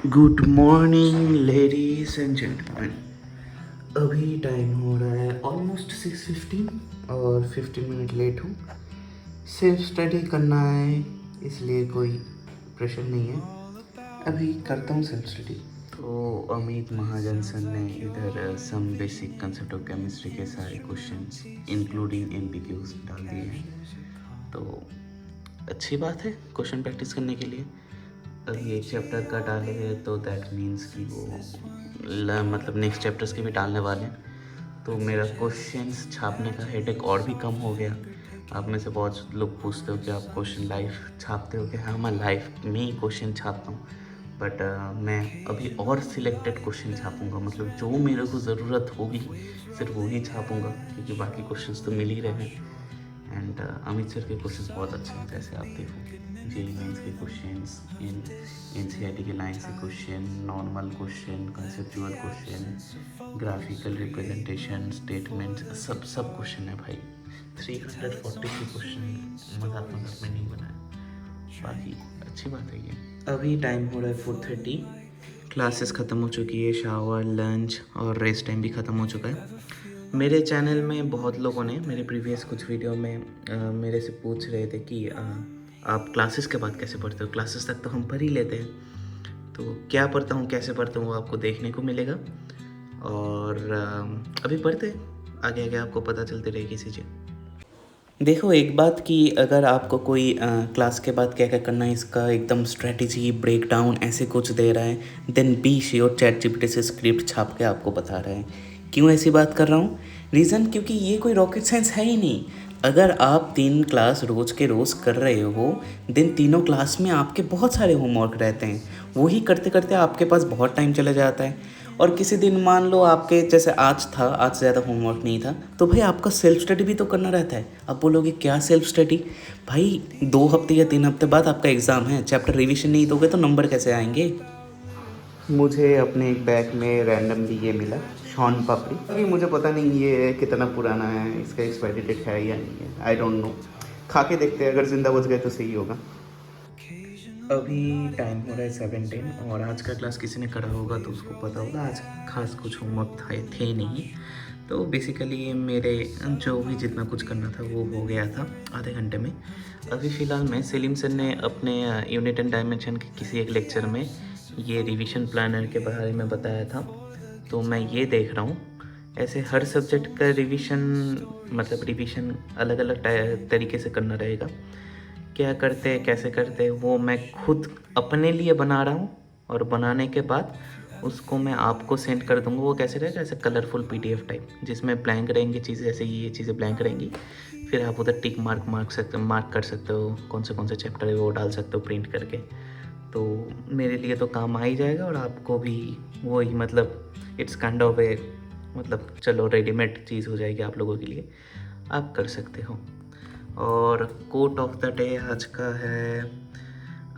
Good morning ladies and gentleman. अभी time हो रहा है ऑलमोस्ट 6:15 और 15 मिनट लेट हूँ। सेल्फ स्टडी करना है, इसलिए कोई प्रेशर नहीं है। अभी करता हूँ सेल्फ स्टडी। तो अमित महाजन सर ने इधर some basic concept of chemistry के सारे क्वेश्चंस इंक्लूडिंग एमपीक्यूज डाल दिए हैं, तो अच्छी बात है क्वेश्चन प्रैक्टिस करने के लिए। अभी एक चैप्टर का डाले हैं तो दैट मीन्स कि वो मतलब नेक्स्ट चैप्टर्स के भी डालने वाले हैं, तो मेरा क्वेश्चंस छापने का हेडेक और भी कम हो गया। आप में से बहुत लोग पूछते हो कि आप क्वेश्चन लाइव छापते हो, कि हाँ मैं लाइव में ही क्वेश्चन छापता हूँ, बट मैं अभी और सिलेक्टेड क्वेश्चन छापूँगा, मतलब जो मेरे को ज़रूरत होगी सिर्फ वो ही छापूँगा, क्योंकि बाकी क्वेश्चंस तो मिल ही रहे हैं। एंड अमित सर के क्वेश्चंस बहुत अच्छे हैं, जैसे आप देखो जेई मेंस के क्वेश्चंस, इन एनसीईआरटी के लाइन्स के question, normal question, conceptual question, graphical representation, statement, सब क्वेश्चन है भाई। 343 क्वेश्चन मजाक में नहीं बनाया, बाकी अच्छी बात है ये। अभी टाइम हो रहा है 4:30, क्लासेस ख़त्म हो चुकी है, शावर, लंच और रेस्ट टाइम भी ख़त्म हो चुका है। मेरे चैनल में बहुत लोगों ने मेरे प्रीवियस कुछ वीडियो में मेरे से पूछ रहे थे कि आप क्लासेस के बाद कैसे पढ़ते हो। क्लासेस तक तो हम पढ़ ही लेते हैं, तो क्या पढ़ता हूँ, कैसे पढ़ता हूँ, वो आपको देखने को मिलेगा। और अभी पढ़ते हैं, आगे आगे आपको पता चलती रहेगी चीज़ें। देखो एक बात कि अगर आपको कोई क्लास के बाद क्या क्या करना है इसका एकदम स्ट्रेटजी ब्रेक डाउन ऐसे कुछ दे रहा है, देन बी श्योर चैटजीपीटी से स्क्रिप्ट छाप के आपको बता रहा है। क्यों ऐसी बात कर रहा हूँ? रीज़न क्योंकि ये कोई रॉकेट साइंस है ही नहीं। अगर आप 3 क्लास रोज़ के रोज़ कर रहे हो, देन तीनों क्लास में आपके बहुत सारे होमवर्क रहते हैं, वही करते करते आपके पास बहुत टाइम चला जाता है। और किसी दिन मान लो आपके जैसे आज था, आज से ज़्यादा होमवर्क नहीं था, तो भाई आपका सेल्फ स्टडी भी तो करना रहता है। अब बोलोगे क्या सेल्फ स्टडी? भाई 2 हफ्ते या 3 हफ्ते बाद आपका एग्ज़ाम है, चैप्टर रिवीजन नहीं दोगे तो नंबर कैसे आएंगे? मुझे अपने एक बैग में रैंडमली ये मिला, शॉन पापड़ी। अभी मुझे पता नहीं ये कितना पुराना है, इसका एक्सपायरी डेट है या नहीं है, आई डोंट नो। खा के देखते हैं, अगर ज़िंदा बच गए तो सही होगा। अभी टाइम हो रहा है 7:10 और आज का क्लास किसी ने करा होगा तो उसको पता होगा, आज खास कुछ होमवर्क थे नहीं। तो बेसिकली मेरे जो भी जितना कुछ करना था वो हो गया था आधे घंटे में। अभी फ़िलहाल मैं सेलिम सर ने अपने यूनिट एंड डायमेंशन के किसी एक लेक्चर में ये रिवीजन प्लानर के बारे में बताया था, तो मैं ये देख रहा हूँ। ऐसे हर सब्जेक्ट का रिवीजन मतलब रिवीजन अलग अलग तरीके से करना रहेगा। क्या करते हैं, कैसे करते हैं, वो मैं खुद अपने लिए बना रहा हूँ, और बनाने के बाद उसको मैं आपको सेंड कर दूँगा। वो कैसे रहेगा, ऐसे कलरफुल पीडीएफ टाइप, जिसमें ब्लैंक रहेंगी चीज़ें, जैसे ये चीज़ें ब्लैंक रहेंगी, फिर आप उधर टिक मार्क कर सकते हो, कौन से चैप्टर है वो डाल सकते हो प्रिंट करके। तो मेरे लिए तो काम आ ही जाएगा, और आपको भी वही, मतलब इट्स काइंड ऑफ ए, मतलब चलो रेडीमेड चीज़ हो जाएगी आप लोगों के लिए, आप कर सकते हो। और कोट ऑफ द डे आज का है,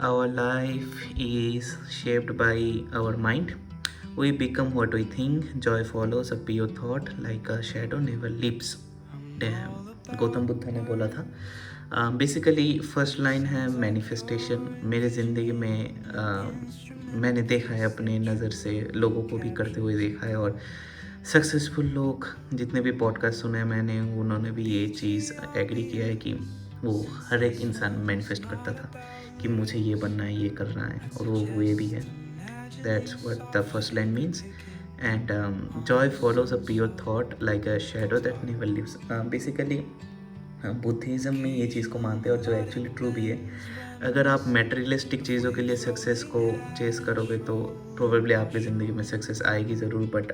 our life is shaped by our mind, we become what we think, joy follows a pure thought, like a shadow never leaves. Damn, Gautam Buddha ने बोला था। बेसिकली फर्स्ट लाइन है मैनिफेस्टेशन। मेरे ज़िंदगी में मैंने देखा है, अपने नज़र से लोगों को भी करते हुए देखा है, और सक्सेसफुल लोग जितने भी पॉडकास्ट सुने हैं मैंने, उन्होंने भी ये चीज़ एग्री किया है कि वो हर एक इंसान मैनिफेस्ट करता था कि मुझे ये बनना है, ये करना है, और वो हुए भी है। That's what the first line means. And joy follows a pure thought like a shadow that never leaves. Basically Buddhism में ये चीज़ को मानते हैं, और जो एक्चुअली ट्रू भी है। अगर आप मटेरियलिस्टिक चीज़ों के लिए सक्सेस को चेस करोगे तो प्रोबेबली आपकी ज़िंदगी में सक्सेस आएगी ज़रूर, बट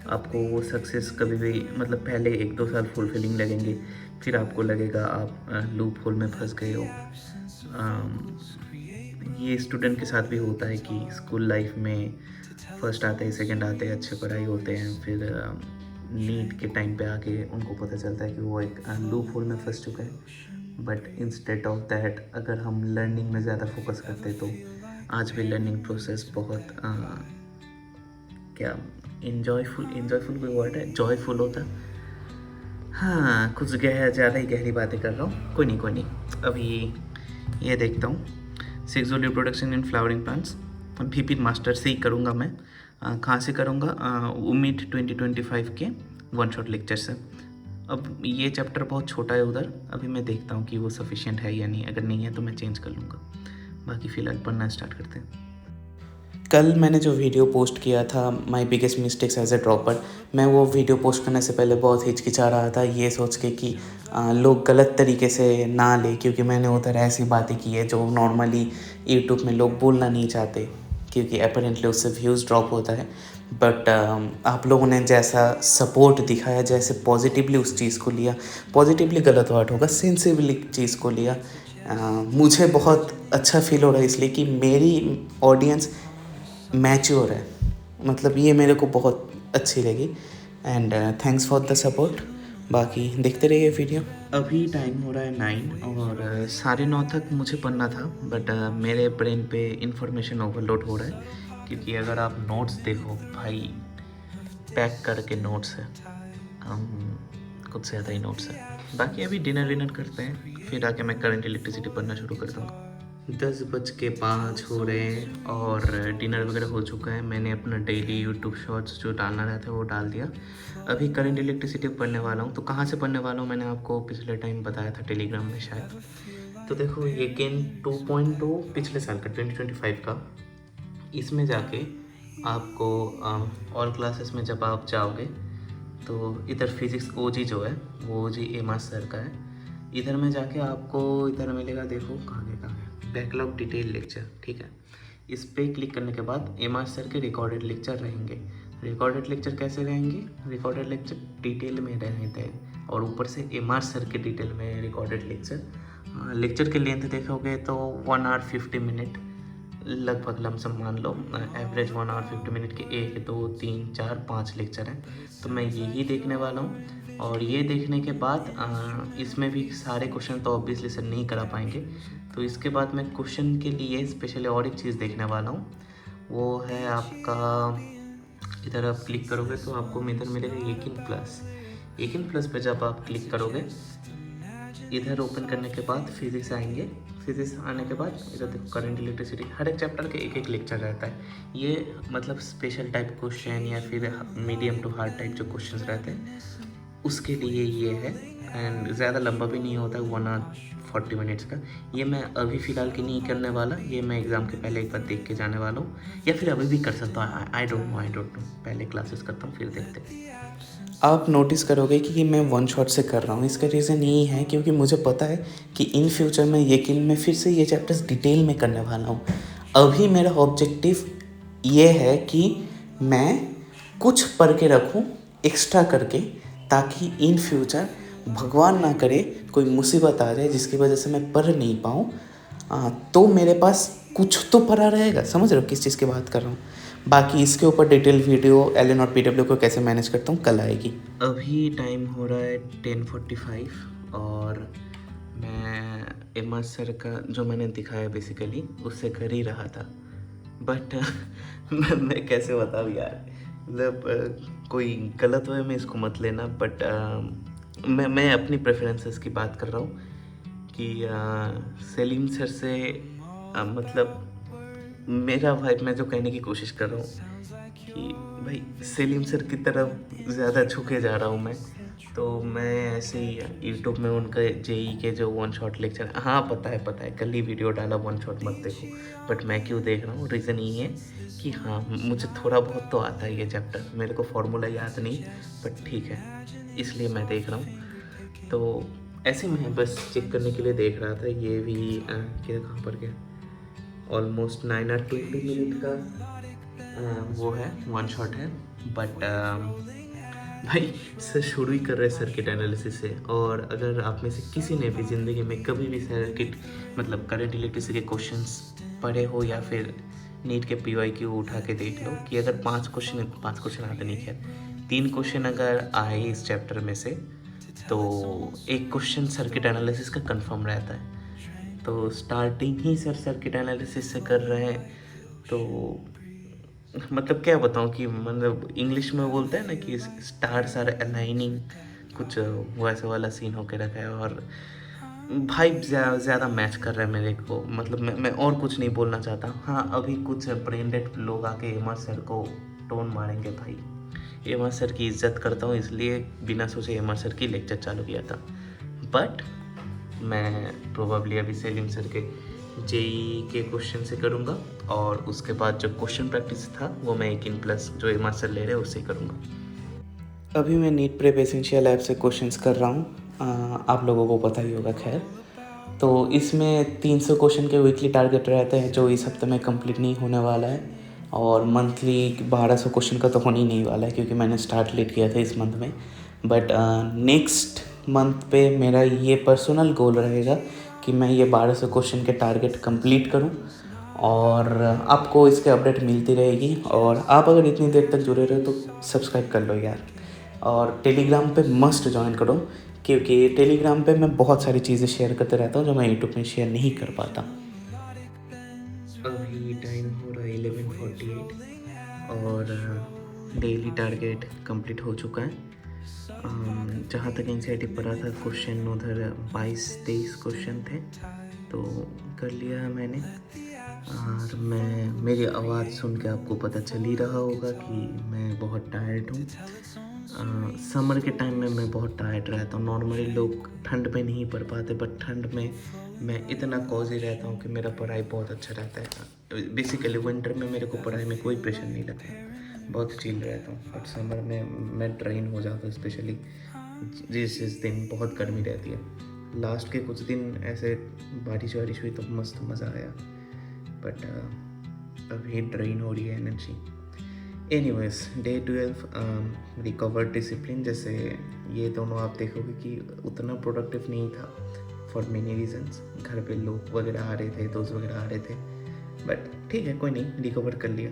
आपको वो सक्सेस कभी भी, मतलब पहले 1-2 साल फुलफिलिंग लगेंगे, फिर आपको लगेगा आप लूप होल में फंस गए हो। ये स्टूडेंट के साथ भी होता है कि स्कूल लाइफ में फर्स्ट आते हैं, सेकंड आते हैं, अच्छे पढ़ाई होते हैं, फिर नीट के टाइम पे आके उनको पता चलता है कि वो एक लूप होल में फंस चुका है। बट इंस्टेड ऑफ दैट, अगर हम लर्निंग में ज़्यादा फोकस करते तो आज भी लर्निंग प्रोसेस बहुत क्या इन्जॉयफुल कोई वर्ड है, जॉयफुल होता। हाँ, कुछ ज़्यादा ही गहरी बातें कर रहा हूँ, कोई नहीं। अभी ये देखता हूँ, sexual reproduction in flowering plants. VP master से ही करूँगा मैं। कहाँ से करूँगा? उम्मीद 2025 के वन शॉट लेक्चर से। अब ये चैप्टर बहुत छोटा है उधर, अभी मैं देखता हूँ कि वो सफिशिएंट है या नहीं। अगर नहीं है तो मैं चेंज कर लूँगा। बाकी फ़िलहाल पढ़ना स्टार्ट करते हैं। कल मैंने जो वीडियो पोस्ट किया था my biggest mistakes as a dropper, मैं वो वीडियो पोस्ट करने से पहले बहुत हिचकिचा रहा था, ये सोच के कि लोग गलत तरीके से ना ले, क्योंकि मैंने उधर ऐसी बातें की है जो नॉर्मली यूट्यूब में लोग बोलना नहीं चाहते, क्योंकि अपेरेंटली उससे व्यूज़ ड्रॉप होता है। बट आप लोगों ने जैसा सपोर्ट दिखाया, जैसे पॉजिटिवली उस चीज़ को लिया, पॉजिटिवली गलत वर्ड होगा, सेंसिबली चीज़ को लिया, मुझे बहुत अच्छा फील हो रहा है, इसलिए कि मेरी ऑडियंस मैच्योर है। मतलब ये मेरे को बहुत अच्छी लगी and thanks for the support. बाकी देखते रहिए वीडियो। अभी टाइम हो रहा है 9 और 9:30 तक मुझे पढ़ना था, बट मेरे ब्रेन पे इंफॉर्मेशन ओवरलोड हो रहा है, क्योंकि अगर आप नोट्स देखो भाई, पैक करके नोट्स है, कुछ से ज़्यादा ही नोट्स है। बाकी अभी डिनर करते हैं, फिर आके मैं करंट इलेक्ट्रिसिटी पढ़ना शुरू कर दूँगा। 10:05 हो रहे हैं और डिनर वगैरह हो चुका है। मैंने अपना डेली यूट्यूब शॉर्ट्स जो डालना रहता है वो डाल दिया। अभी करंट इलेक्ट्रिसिटी पढ़ने वाला हूँ। तो कहाँ से पढ़ने वाला हूँ मैंने आपको पिछले टाइम बताया था टेलीग्राम में शायद। तो देखो ये गेन 2.2 पिछले साल का 2025 का, इसमें जाके आपको ऑल क्लासेस में जब आप जाओगे तो इधर फिज़िक्स ओजी जो है वो ओजी एमा सर का है। इधर में जाके आपको इधर मिलेगा, देखो कहाँ है, बैकलॉग डिटेल लेक्चर, ठीक है। इस पर क्लिक करने के बाद एमा सर के रिकॉर्डेड लेक्चर रहेंगे। रिकॉर्डेड लेक्चर कैसे रहेंगे? रिकॉर्डेड लेक्चर डिटेल में रहते हैं और ऊपर से एम आर सर के डिटेल में रिकॉर्डेड लेक्चर। लेक्चर के लेंथ देखोगे तो 1 आवर 50 मिनट लगभग लमसम मान लो, एवरेज 1 आवर 50 मिनट के 1 2 3 4 5 लेक्चर हैं। तो मैं यही देखने वाला हूँ और ये देखने के बाद इसमें भी सारे क्वेश्चन तो ऑब्वियसली सर नहीं करा पाएंगे, तो इसके बाद मैं क्वेश्चन के लिए स्पेशली और एक चीज़ देखने वाला हूँ। वो है आपका, इधर आप क्लिक करोगे तो आपको इधर मिलेगा एकिन प्लस पे जब आप क्लिक करोगे, इधर ओपन करने के बाद फिजिक्स आएंगे। फिजिक्स आने के बाद इधर देखो करंट इलेक्ट्रिसिटी, हर एक चैप्टर के एक लेक्चर रहता है। ये मतलब स्पेशल टाइप क्वेश्चन या फिर मीडियम टू हार्ड टाइप जो क्वेश्चंस रहते हैं उसके लिए ये है। एंड ज़्यादा लंबा भी नहीं होता है, 1 आवर 40 मिनट्स का। ये मैं अभी फ़िलहाल की नहीं करने वाला, ये मैं एग्ज़ाम के पहले एक बार देख के जाने वाला हूँ, या फिर अभी भी कर सकता हूँ। आई डोंट नो, पहले क्लासेस करता हूँ फिर देखते हैं। आप नोटिस करोगे कि मैं वन शॉट से कर रहा हूँ। इसका रीज़न यही है क्योंकि मुझे पता है कि इन फ्यूचर में मैं फिर से ये चैप्टर्स डिटेल में करने वाला हूँ। अभी मेरा ऑब्जेक्टिव ये है कि मैं कुछ पढ़ के रखूँ एक्स्ट्रा करके, ताकि इन फ्यूचर भगवान ना करे कोई मुसीबत आ जाए जिसकी वजह से मैं पढ़ नहीं पाऊँ, तो मेरे पास कुछ तो पढ़ा रहेगा। समझ रहे हो किस चीज़ की बात कर रहा हूँ? बाकी इसके ऊपर डिटेल वीडियो एल एन और पी डब्ल्यू को कैसे मैनेज करता हूँ कल आएगी। अभी टाइम हो रहा है 10:45 और मैं एम आर सर का जो मैंने दिखाया बेसिकली उससे कर ही रहा था, बट मैं कैसे बताऊँ यार, मतलब कोई गलत वे में इसको मत लेना, बट मैं अपनी प्रेफरेंसेस की बात कर रहा हूँ कि सलीम सर से मतलब मेरा भाई, मैं जो कहने की कोशिश कर रहा हूँ कि भाई सलीम सर की तरफ ज़्यादा झुके जा रहा हूँ मैं। तो मैं ऐसे ही यूट्यूब में उनका जेई के जो वन शॉट लेक्चर, हाँ पता है कल ही वीडियो डाला वन शॉट मत देखो, बट मैं क्यों देख रहा हूँ, रीज़न यही है कि हाँ मुझे थोड़ा बहुत तो आता है ये चैप्टर, मेरे को फॉर्मूला याद नहीं, बट ठीक है इसलिए मैं देख रहा हूँ। तो ऐसे मैं बस चेक करने के लिए देख रहा था। ये भी क्या कहाँ पर गया, ऑलमोस्ट 9 और 20 मिनट का वो है वन शॉट है, बट भाई सर शुरू ही कर रहे हैं सर्किट एनालिसिस से। और अगर आप में से किसी ने भी ज़िंदगी में कभी भी सर्किट मतलब करंट इलेक्ट्रिसिटी के क्वेश्चंस पढ़े हो या फिर नीट के PYQ उठा के देख लो कि अगर 5 क्वेश्चन आते नहीं, खैर 3 क्वेश्चन अगर आए इस चैप्टर में से, तो एक क्वेश्चन सर्किट एनालिसिस का कंफर्म रहता है। तो स्टार्टिंग ही सर्किट एनालिसिस से कर रहे हैं, तो मतलब क्या बताऊँ कि मतलब इंग्लिश में बोलते हैं ना कि स्टार्स आर अलाइनिंग, कुछ वैसे वाला सीन होके रखा है। और भाई ज़्यादा मैच कर रहा है मेरे को, मतलब मैं और कुछ नहीं बोलना चाहता। हाँ, अभी कुछ ब्रांडेड लोग आके एमआर सर को टोन मारेंगे भाई। एमआर सर की इज्जत करता हूँ, इसलिए बिना सोचे एमआर सर की लेक्चर चालू किया था। बट मैं प्रोबेबली अभी सेलिम सर के जेई के क्वेश्चन से करूँगा, और उसके बाद जो क्वेश्चन प्रैक्टिस था वो मैं 18+ जो एमआर सर ले रहे हैं उससे ही करूँगा। अभी मैं नीट प्रेप एसेंशियल ऐप से क्वेश्चंस कर रहा हूँ, आप लोगों को पता ही होगा खैर। तो इसमें 300 क्वेश्चन के वीकली टारगेट रहते हैं, जो इस हफ्ते में कंप्लीट नहीं होने वाला है, और मंथली 1200 क्वेश्चन का तो होने ही नहीं वाला है, क्योंकि मैंने स्टार्ट लेट किया था इस मंथ में। बट नेक्स्ट मंथ पे मेरा ये पर्सनल गोल रहेगा कि मैं ये 1200 क्वेश्चन के टारगेट कंप्लीट करूं, और आपको इसके अपडेट मिलती रहेगी। और आप अगर इतनी देर तक जुड़े रहे तो सब्सक्राइब कर लो यार, और टेलीग्राम पे मस्ट ज्वाइन करो, क्योंकि टेलीग्राम पे मैं बहुत सारी चीज़ें शेयर करते रहता हूँ जो मैं यूट्यूब में शेयर नहीं कर पाता। अभी टाइम हो रहा है 11:48, और डेली टारगेट कंप्लीट हो चुका है। जहाँ तक एनसीईआरटी पढ़ा था, क्वेश्चन उधर 22-23 क्वेश्चन थे, तो कर लिया है मैंने। और मेरी आवाज़ सुन के आपको पता चल ही रहा होगा कि मैं बहुत टायर्ड हूँ। समर के टाइम में मैं बहुत टायर्ड रहता हूँ। नॉर्मली लोग ठंड में नहीं पढ़ पाते, बट ठंड में मैं इतना कॉजी रहता हूँ कि मेरा पढ़ाई बहुत अच्छा रहता है। बेसिकली विंटर में मेरे को पढ़ाई में कोई प्रेशर नहीं लगता, बहुत चिल रहता हूँ। बट समर में मैं ड्रेन हो जाता हूँ, स्पेशली जिस दिन बहुत गर्मी रहती है। लास्ट के कुछ दिन ऐसे बारिश वारिश हुई तो मस्त मज़ा आया, बट अभी ड्रेन हो रही है energy. Anyways, day 12 recover discipline. जैसे ये दोनों आप देखोगे कि उतना प्रोडक्टिव नहीं था फॉर मेनी रीजंस। घर पे लोग वगैरह आ रहे थे, दोस्त वगैरह आ रहे थे, बट ठीक है, कोई नहीं, रिकवर कर लिया।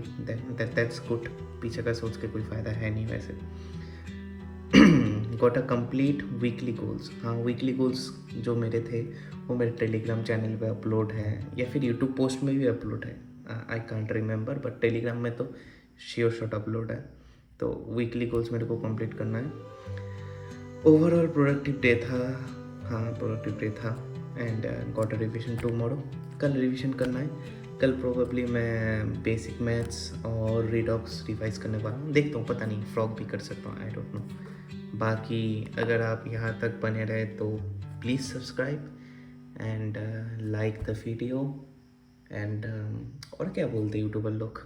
That's good. पीछे का सोच के कोई फ़ायदा है नहीं वैसे। Got a complete weekly goals. हाँ, वीकली गोल्स जो मेरे थे वो मेरे टेलीग्राम चैनल पे अपलोड है, या फिर यूट्यूब पोस्ट में भी अपलोड है, I can't remember, but Telegram में तो श्योर शॉट अपलोड है। तो वीकली गोल्स मेरे को कंप्लीट करना है। ओवरऑल प्रोडक्टिव डे था। हाँ, प्रोडक्टिव डे था, and got a revision tomorrow. कल रिविजन करना है। कल प्रोबेबली मैं बेसिक मैथ्स और रीडॉक्स रिवाइज करने वाला हूँ। देखता हूँ, पता नहीं, फ्रॉग भी कर सकता हूँ, आई डोंट नो। बाकी अगर आप यहाँ तक बने रहे तो please subscribe and like the video, and और क्या बोलते यूट्यूबर लोग,